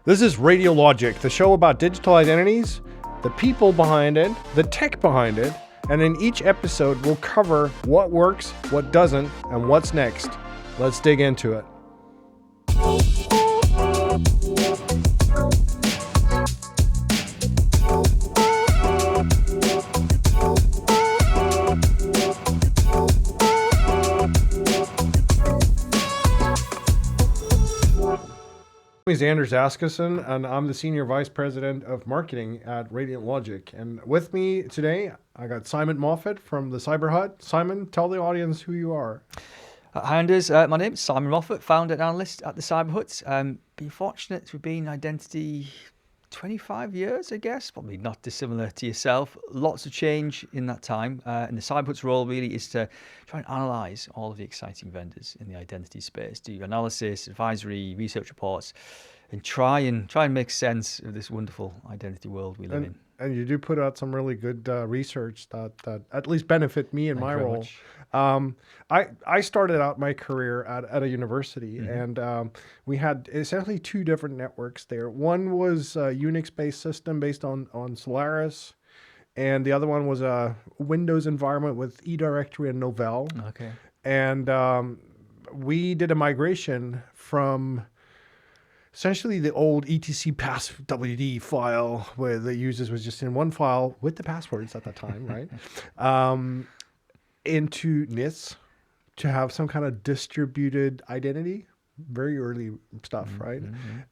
This is Radio Logic, the show about digital identities, the people behind it, the tech behind it, and in each episode we'll cover what works, what doesn't, and what's next. Let's dig into it. My name is Anders Åskåsen, and I'm the Senior Vice President of Marketing at Radiant Logic. And with me today, I got Simon Moffett from the CyberHut. Simon, tell the audience who you are. Hi Anders, my name is Simon Moffett, founder and analyst at the CyberHut. Been fortunate to have been in identity 25 years, I guess, probably not dissimilar to yourself. Lots of change in that time. And the CyberHut's role really is to try and analyse all of the exciting vendors in the identity space, do analysis, advisory, research reports, and try and make sense of this wonderful identity world we live in. And you do put out some really good research that at least benefit me in my role. I started out my career at a university, and we had essentially two different networks there. One was a Unix-based system based on Solaris, and the other one was a Windows environment with eDirectory and Novell. Okay. And we did a migration from essentially the old etc pass WD file where the users was just in one file with the passwords at that time, right? Into NIST to have some kind of distributed identity, very early stuff, right?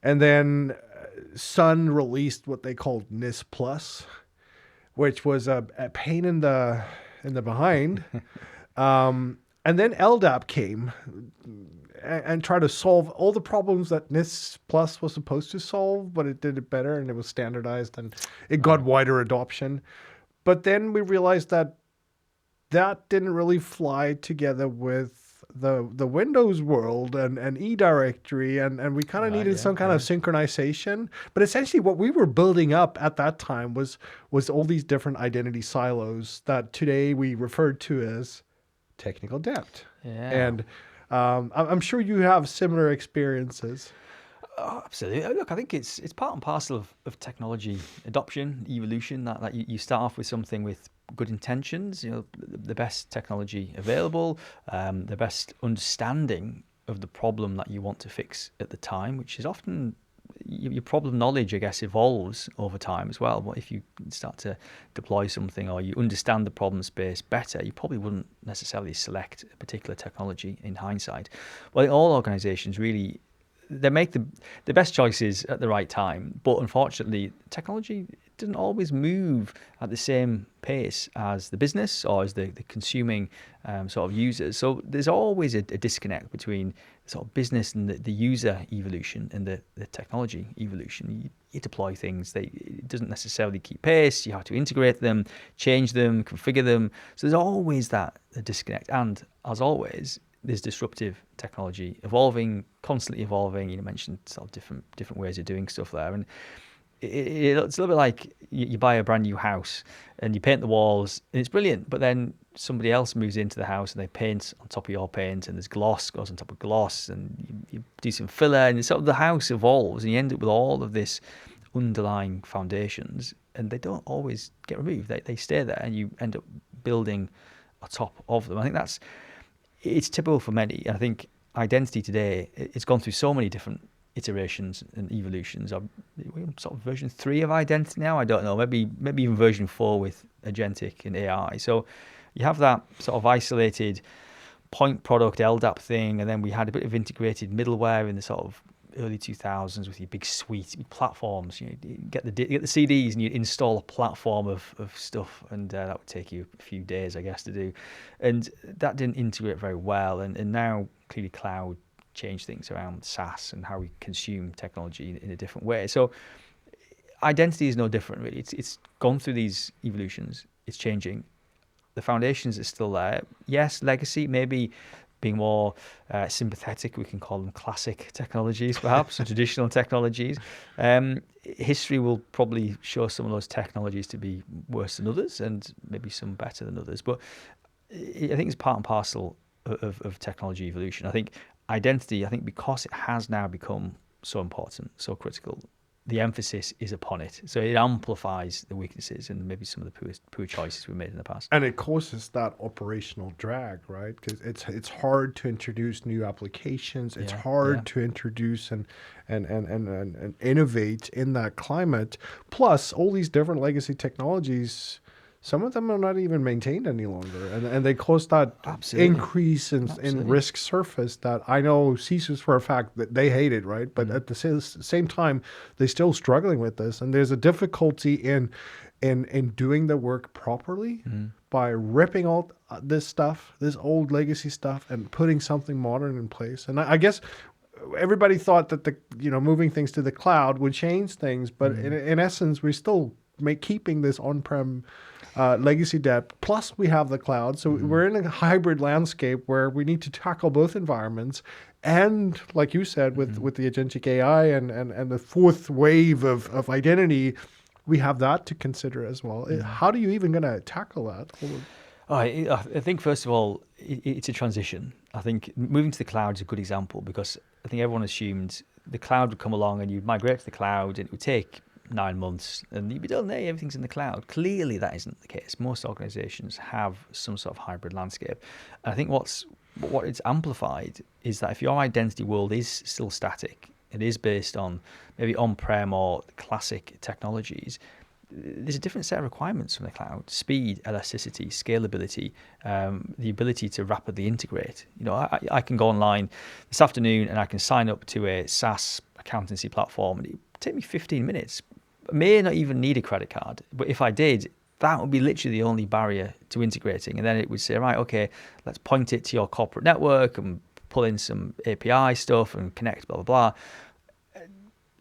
And then Sun released what they called NIST Plus, which was a pain in the behind. And then LDAP came and try to solve all the problems that NIST Plus was supposed to solve, but it did it better and it was standardized and it got wider adoption. But then we realized that didn't really fly together with the Windows world and eDirectory, and we kind of needed some kind of synchronization. But essentially what we were building up at that time was all these different identity silos that today we refer to as technical debt. Yeah. And I'm sure you have similar experiences. Oh, absolutely. Look, I think it's part and parcel of technology adoption, evolution, that you start off with something with good intentions, the best technology available, the best understanding of the problem that you want to fix at the time, which is often your problem knowledge, I guess, evolves over time as well. But if you start to deploy something or you understand the problem space better, you probably wouldn't necessarily select a particular technology in hindsight. Well, all organizations really, they make the best choices at the right time. But unfortunately, technology doesn't always move at the same pace as the business or as the consuming sort of users. So there's always a disconnect between sort of business and the user evolution and the technology evolution. You deploy things, it doesn't necessarily keep pace. You have to integrate them, change them, configure them. So there's always that disconnect. And as always, there's disruptive technology evolving, constantly evolving. You mentioned sort of different ways of doing stuff there. And it's a little bit like you buy a brand new house and you paint the walls and it's brilliant, but then somebody else moves into the house and they paint on top of your paint and there's gloss goes on top of gloss and you do some filler and sort of the house evolves and you end up with all of this underlying foundations and they don't always get removed. They stay there and you end up building on top of them. I think it's typical for many. I think identity today, it's gone through so many different iterations and evolutions. We're sort of version 3 of identity now. I don't know. Maybe even version 4 with agentic and AI. So you have that sort of isolated point product LDAP thing, and then we had a bit of integrated middleware in the sort of early 2000s with your big suite, big platforms. You get the CDs and you install a platform of stuff, and that would take you a few days, I guess, to do. And that didn't integrate very well. And now clearly cloud change things around SaaS and how we consume technology in a different way. So identity is no different, really. It's gone through these evolutions. It's changing. The foundations are still there. Yes, legacy, maybe being more sympathetic, we can call them classic technologies, perhaps, or traditional technologies. History will probably show some of those technologies to be worse than others and maybe some better than others. But I think it's part and parcel of technology evolution. I think identity, because it has now become so important, so critical, the emphasis is upon it. So it amplifies the weaknesses and maybe some of the poor choices we made in the past. And it causes that operational drag, right? Because it's hard to introduce new applications. It's hard to introduce and innovate in that climate. Plus, all these different legacy technologies, some of them are not even maintained any longer, and they cause that increase in risk surface that I know CISOs for a fact that they hate it, right? But at the same time, they're still struggling with this, and there's a difficulty in doing the work properly by ripping out this stuff, this old legacy stuff, and putting something modern in place. And I guess everybody thought that moving things to the cloud would change things, but in essence, we're still keeping this on-prem legacy debt. Plus, we have the cloud, so we're in a hybrid landscape where we need to tackle both environments. And like you said, with the agentic AI and the fourth wave of identity, we have that to consider as well. How are you even going to tackle that? I think, first of all, it's a transition. I think moving to the cloud is a good example because I think everyone assumed the cloud would come along and you'd migrate to the cloud and it would take 9 months and you'd be done there, everything's in the cloud. Clearly, that isn't the case. Most organizations have some sort of hybrid landscape. And I think what it's amplified is that if your identity world is still static, it is based on maybe on-prem or classic technologies, there's a different set of requirements from the cloud: speed, elasticity, scalability, the ability to rapidly integrate. I can go online this afternoon and I can sign up to a SaaS accountancy platform and it would take me 15 minutes. I may not even need a credit card, but if I did, that would be literally the only barrier to integrating. And then it would say, right, okay, let's point it to your corporate network and pull in some API stuff and connect, blah, blah, blah.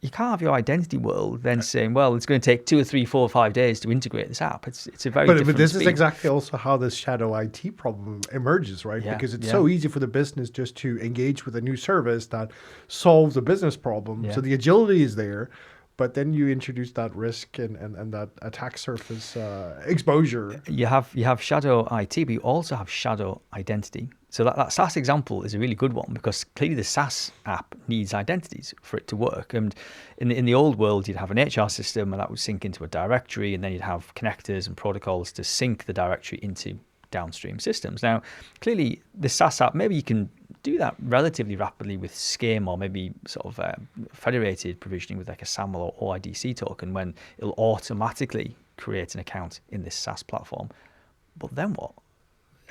You can't have your identity world then saying, well, it's going to take 2 or 3, 4 or 5 days to integrate this app. It's a very different But this speed. is exactly also how this shadow IT problem emerges, right? Because it's so easy for the business just to engage with a new service that solves a business problem. So the agility is there, but then you introduce that risk and that attack surface exposure. You have shadow IT, but you also have shadow identity. So that SaaS example is a really good one because clearly the SaaS app needs identities for it to work. And in the old world, you'd have an HR system and that would sync into a directory, and then you'd have connectors and protocols to sync the directory into downstream systems. Now, clearly the SaaS app, maybe you can do that relatively rapidly with SCIM or maybe sort of federated provisioning with like a SAML or OIDC token when it'll automatically create an account in this SaaS platform. But then what?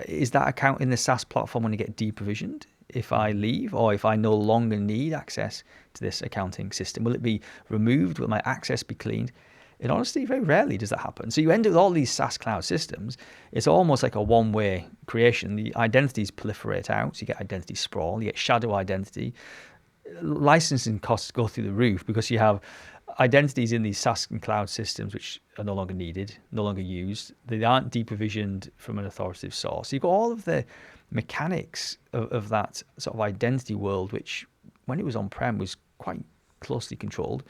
Is that account in the SaaS platform when you get deprovisioned if I leave, or if I no longer need access to this accounting system? Will it be removed? Will my access be cleaned? In honesty, very rarely does that happen. So you end up with all these SaaS cloud systems. It's almost like a one-way creation. The identities proliferate out. So you get identity sprawl, you get shadow identity. Licensing costs go through the roof because you have identities in these SaaS and cloud systems which are no longer needed, no longer used. They aren't deprovisioned from an authoritative source. So you've got all of the mechanics of that sort of identity world, which when it was on-prem was quite closely controlled,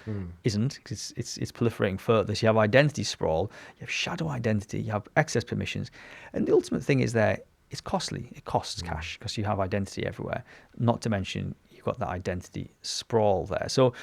isn't, because it's proliferating further. So you have identity sprawl, you have shadow identity, you have access permissions. And the ultimate thing is that it's costly. It costs cash because you have identity everywhere, not to mention you've got that identity sprawl there. So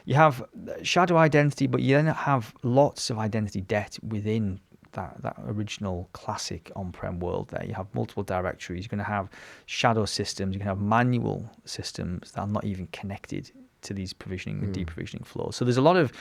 you have shadow identity, but you then have lots of identity debt within that original classic on-prem world there. You have multiple directories. You're going to have shadow systems. You can have manual systems that are not even connected to these provisioning and deprovisioning flows. So there's a lot of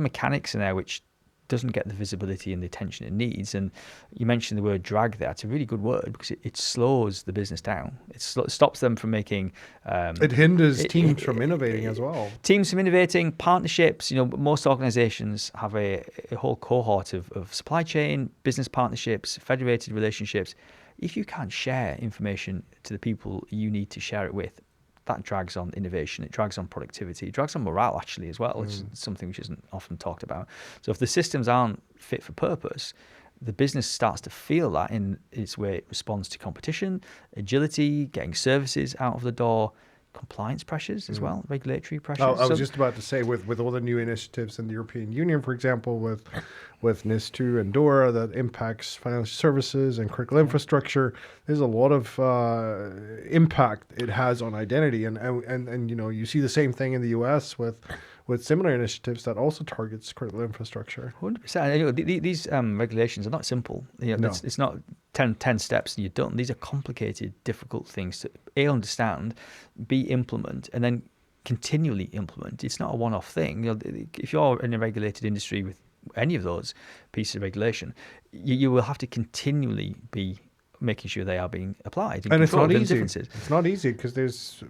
mechanics in there which doesn't get the visibility and the attention it needs. And you mentioned the word drag there. It's a really good word because it slows the business down. It stops them from making... it hinders teams from innovating as well. Teams from innovating, partnerships. Most organizations have a whole cohort of supply chain, business partnerships, federated relationships. If you can't share information to the people you need to share it with, that drags on innovation, it drags on productivity, it drags on morale actually as well, which is something which isn't often talked about. So if the systems aren't fit for purpose, the business starts to feel that in its way it responds to competition, agility, getting services out of the door, compliance pressures as well, regulatory pressures. I was just about to say, with all the new initiatives in the European Union, for example, with NIS2 and DORA that impacts financial services and critical infrastructure, there's a lot of impact it has on identity. And you see the same thing in the US with with similar initiatives that also targets critical infrastructure. 100%. These regulations are not simple. No. It's not 10 steps and you're done. These are complicated, difficult things to A, understand, B, implement, and then continually implement. It's not a one-off thing. If you're in a regulated industry with any of those pieces of regulation, you will have to continually be making sure they are being applied. And it's not easy. It's not easy because there's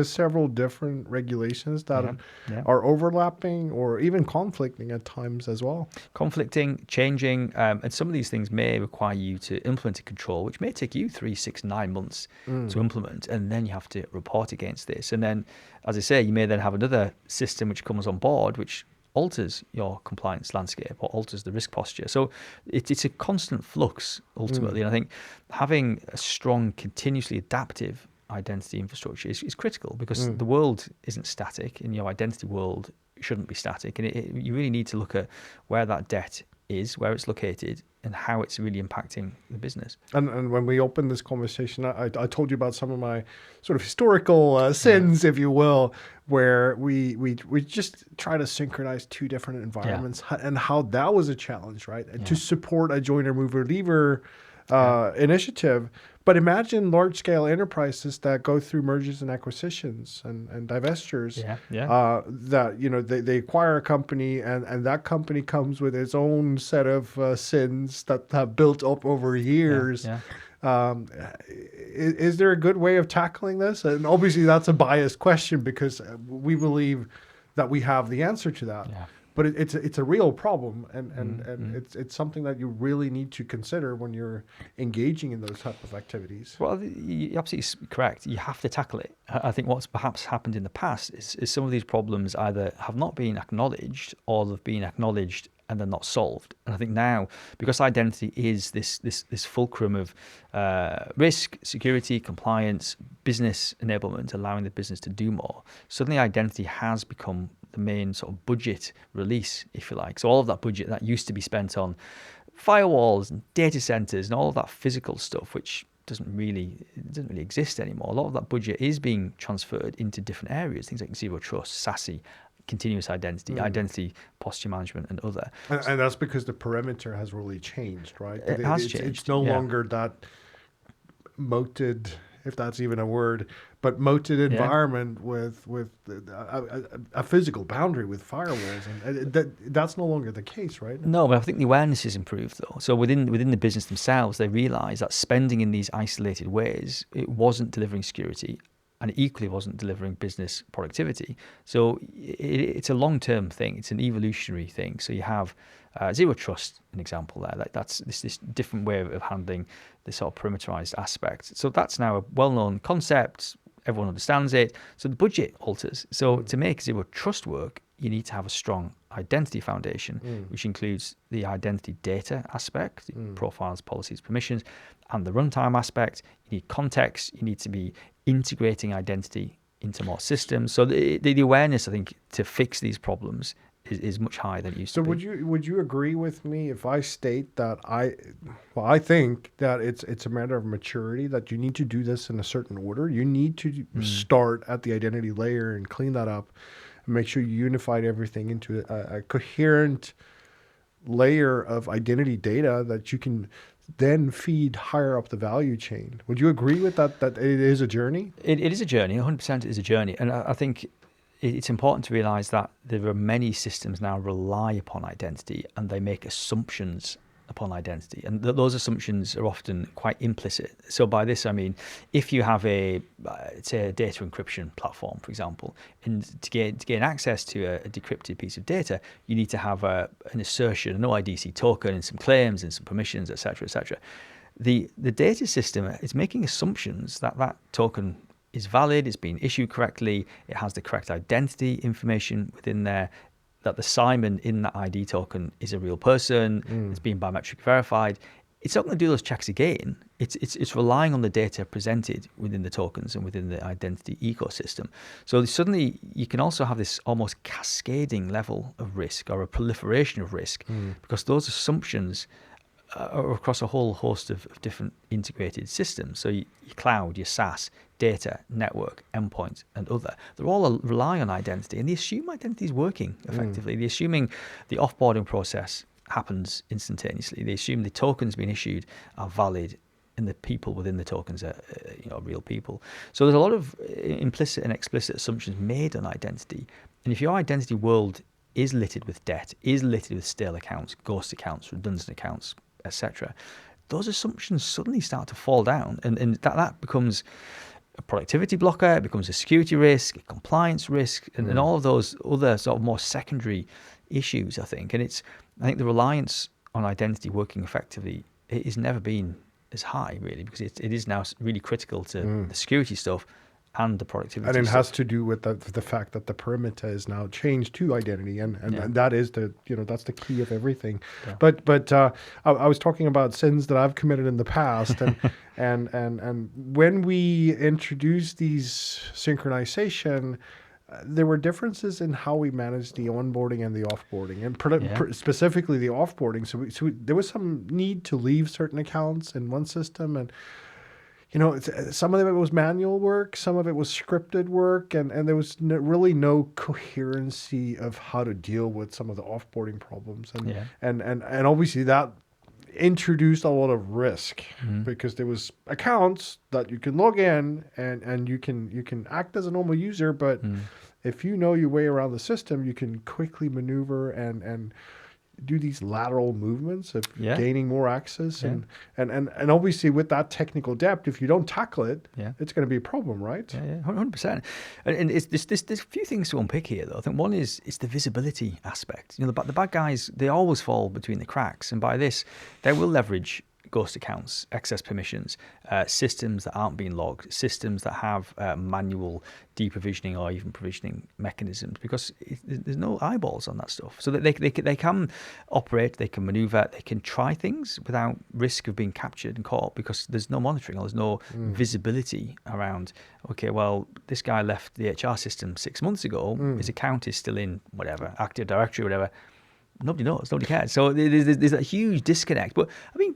several different regulations that are overlapping or even conflicting at times as well. Conflicting, changing, and some of these things may require you to implement a control, which may take you 3, 6, 9 months to implement, and then you have to report against this. And then, as I say, you may then have another system which comes on board, which alters your compliance landscape or alters the risk posture. So it's a constant flux ultimately. And I think having a strong, continuously adaptive identity infrastructure is critical because the world isn't static and your identity world shouldn't be static. And you really need to look at where that debt is, where it's located, and how it's really impacting the business. And when we opened this conversation, I told you about some of my sort of historical sins, if you will, where we just try to synchronize two different environments and how that was a challenge, right? And to support a joiner, mover, leaver initiative. But imagine large-scale enterprises that go through mergers and acquisitions and divestitures. That they acquire a company and that company comes with its own set of sins that have built up over years. Is there a good way of tackling this? And obviously, that's a biased question because we believe that we have the answer to that. But it's a real problem, and it's something that you really need to consider when you're engaging in those type of activities. Well, you're absolutely correct. You have to tackle it. I think what's perhaps happened in the past is some of these problems either have not been acknowledged or they've been acknowledged and they're not solved. And I think now, because identity is this fulcrum of risk, security, compliance, business enablement, allowing the business to do more, suddenly identity has become the main sort of budget release, if you like. So all of that budget that used to be spent on firewalls and data centers and all of that physical stuff, which doesn't really exist anymore. A lot of that budget is being transferred into different areas, things like zero trust, SASE, continuous identity, identity posture management, and other. And that's because the perimeter has really changed, right? It has changed. It's no longer that moated, if that's even a word, but moated environment with a physical boundary with firewalls, and that's no longer the case, right? No, but I think the awareness has improved though. So within the business themselves, they realise that spending in these isolated ways, it wasn't delivering security, and it equally wasn't delivering business productivity. So it's a long-term thing. It's an evolutionary thing. So you have zero trust, an example there. That's this different way of handling this sort of perimeterized aspect. So that's now a well-known concept. Everyone understands it. So the budget alters. So to make zero trust work, you need to have a strong identity foundation, which includes the identity data aspect, profiles, policies, permissions, and the runtime aspect. You need context. You need to be integrating identity into more systems. So the awareness, I think, to fix these problems is much higher than it used to be. So would you agree with me if I state that I think that it's a matter of maturity, that you need to do this in a certain order. You need to start at the identity layer and clean that up and make sure you unified everything into a coherent layer of identity data that you can then feed higher up the value chain. Would you agree with that it is a journey? It is a journey. 100% it is a journey. And I think it's important to realize that there are many systems now rely upon identity and they make assumptions upon identity. And those assumptions are often quite implicit. So by this, I mean, if you have a data encryption platform, for example, and to gain access to a decrypted piece of data, you need to have an assertion, an OIDC token, and some claims and some permissions, et cetera, et cetera. The data system is making assumptions that token is valid, it's been issued correctly, it has the correct identity information within there, that the Simon in that ID token is a real person, it's been biometric verified. It's not going to do those checks again. It's relying on the data presented within the tokens and within the identity ecosystem. So suddenly you can also have this almost cascading level of risk or a proliferation of risk because those assumptions across a whole host of different integrated systems. So your cloud, your SaaS, data, network, endpoint, and other. They're all rely on identity, and they assume identity is working effectively. They're assuming the offboarding process happens instantaneously. They assume the tokens being issued are valid, and the people within the tokens are real people. So there's a lot of implicit and explicit assumptions made on identity. And if your identity world is littered with debt, is littered with stale accounts, ghost accounts, redundant accounts, etc., those assumptions suddenly start to fall down, and that becomes a productivity blocker, it becomes a security risk, a compliance risk, and all of those other sort of more secondary issues, I think. And I think the reliance on identity working effectively, it has never been as high, really, because it is now really critical to the security stuff and the productivity. And it has to do with the fact that the perimeter is now changed to identity, and that is that's the key of everything. Yeah. But I was talking about sins that I've committed in the past, and and when we introduced these synchronization, there were differences in how we managed the onboarding and the offboarding, and specifically the offboarding. So there was some need to leave certain accounts in one system, and some of it was manual work, some of it was scripted work, and there was really no coherency of how to deal with some of the offboarding problems, and obviously that introduced a lot of risk because there was accounts that you can log in and you can act as a normal user, but if you know your way around the system, you can quickly maneuver and do these lateral movements of gaining more access, and obviously with that technical depth, if you don't tackle it, it's going to be a problem, right? Yeah, 100%. And there's a few things to unpick here, though. I think one is it's the visibility aspect. The bad guys, they always fall between the cracks, and by this, they will leverage ghost accounts, excess permissions, systems that aren't being logged, systems that have manual deprovisioning or even provisioning mechanisms, because there's no eyeballs on that stuff. So that they can operate, they can maneuver, they can try things without risk of being captured and caught, because there's no monitoring or there's no visibility around, okay, well, this guy left the HR system 6 months ago, his account is still in whatever, Active Directory, whatever. Nobody knows, nobody cares. So there's a huge disconnect. But I mean,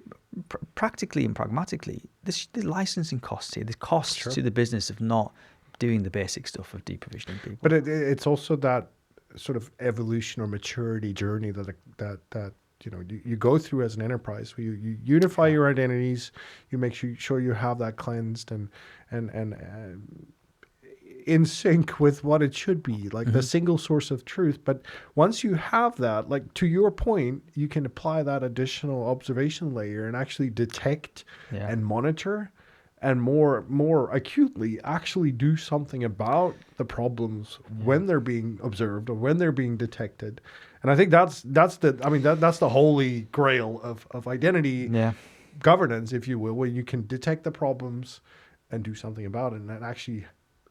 practically and pragmatically, there's licensing costs here. There's costs to the business of not doing the basic stuff of deprovisioning people. But it's also that sort of evolution or maturity journey that you go through as an enterprise, where you unify your identities, you make sure you have that cleansed and in sync with what it should be, like the single source of truth. But once you have that, like to your point, you can apply that additional observation layer and actually detect and monitor, and more acutely actually do something about the problems when they're being observed or when they're being detected. And I think that's the holy grail of identity governance, if you will, where you can detect the problems and do something about it, and actually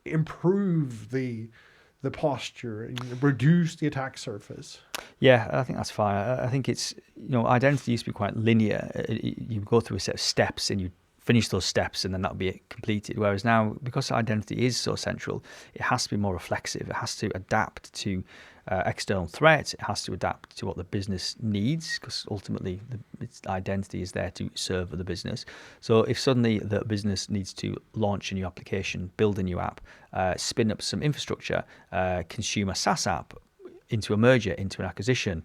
improve the posture and reduce the attack surface. Yeah, I think that's fine. I think it's, identity used to be quite linear. You go through a set of steps and you finish those steps and then that'll be it completed. Whereas now, because identity is so central, it has to be more reflexive. It has to adapt to external threats. It has to adapt to what the business needs, because ultimately its identity is there to serve the business. So if suddenly the business needs to launch a new application, build a new app, spin up some infrastructure, consume a SaaS app, into a merger, into an acquisition,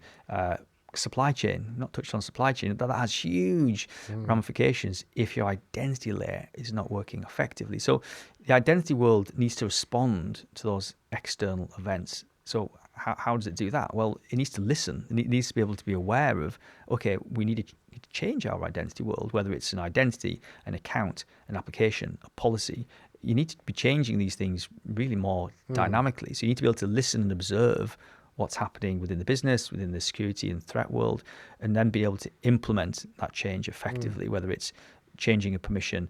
supply chain, not touched on supply chain, but that has huge ramifications if your identity layer is not working effectively. So the identity world needs to respond to those external events. So how does it do that? Well, it needs to listen. It needs to be able to be aware of, okay, we need to change our identity world, whether it's an identity, an account, an application, a policy. You need to be changing these things really more dynamically. So you need to be able to listen and observe what's happening within the business, within the security and threat world, and then be able to implement that change effectively, whether it's changing a permission,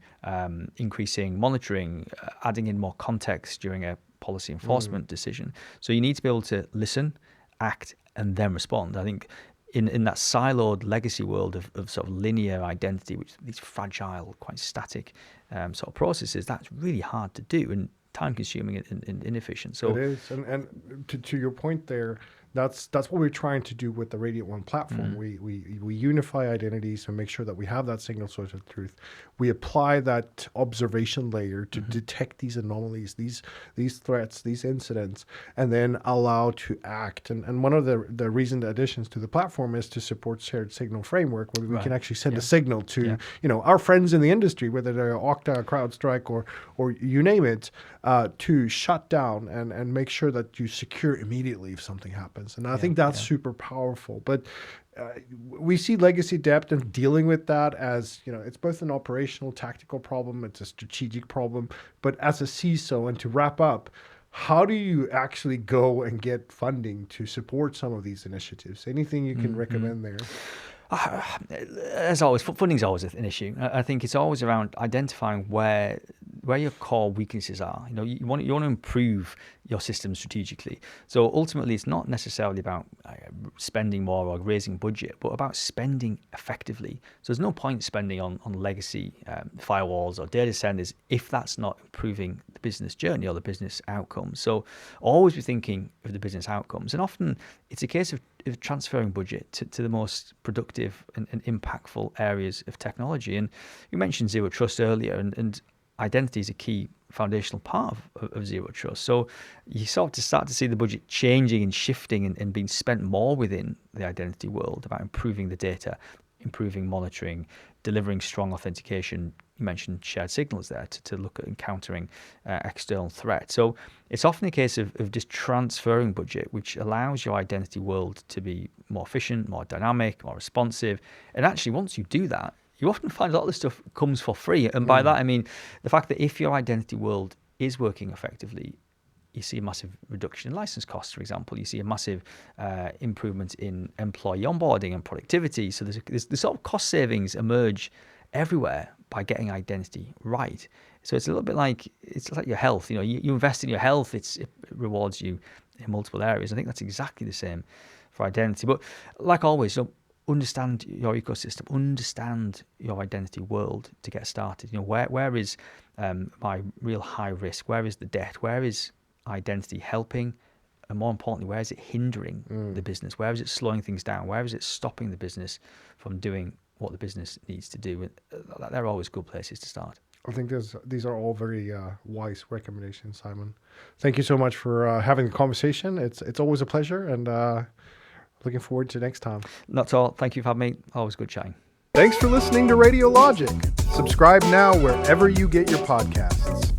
increasing monitoring, adding in more context during a policy enforcement decision. So you need to be able to listen, act, and then respond. I think in that siloed legacy world of sort of linear identity, which these fragile, quite static sort of processes, that's really hard to do and time consuming and inefficient. So it is. And to your point there, That's what we're trying to do with the Radiant One platform. We unify identities and make sure that we have that single source of truth. We apply that observation layer to detect these anomalies, these threats, these incidents, and then allow to act. And one of the recent additions to the platform is to support shared signal framework, where we can actually send a signal to our friends in the industry, whether they're Okta, CrowdStrike, or you name it, to shut down and make sure that you secure immediately if something happens. And I think that's super powerful. But we see legacy depth and dealing with that as, it's both an operational, tactical problem, it's a strategic problem. But as a CISO, and to wrap up, how do you actually go and get funding to support some of these initiatives? Anything you can recommend there? As always, funding's always an issue. I think it's always around identifying where your core weaknesses are. You want to improve your system strategically. So ultimately, it's not necessarily about spending more or raising budget, but about spending effectively. So there's no point spending on legacy firewalls or data centers if that's not improving the business journey or the business outcomes. So always be thinking of the business outcomes. And often it's a case of transferring budget to the most productive and impactful areas of technology. And you mentioned zero trust earlier, and identity is a key foundational part of zero trust. So you start to see the budget changing and shifting and being spent more within the identity world about improving the data, improving monitoring, delivering strong authentication. You mentioned shared signals there to look at encountering external threats. So it's often a case of just transferring budget, which allows your identity world to be more efficient, more dynamic, more responsive. And actually, once you do that, you often find a lot of this stuff comes for free. And by that, I mean the fact that if your identity world is working effectively, you see a massive reduction in license costs, for example. You see a massive improvement in employee onboarding and productivity. So there's sort of cost savings emerge everywhere by getting identity right. So it's a little bit like your health. You invest in your health, it rewards you in multiple areas. I think that's exactly the same for identity. But like always, understand your ecosystem, understand your identity world to get started. Where is my real high risk? Where is the debt? Where is identity helping? And more importantly, where is it hindering the business? Where is it slowing things down? Where is it stopping the business from doing what the business needs to do? They're always good places to start. I think these are all very wise recommendations, Simon. Thank you so much for having the conversation. It's always a pleasure, and looking forward to next time. Not at all. Thank you for having me. Always good chatting. Thanks for listening to Radio Logic. Subscribe now wherever you get your podcasts.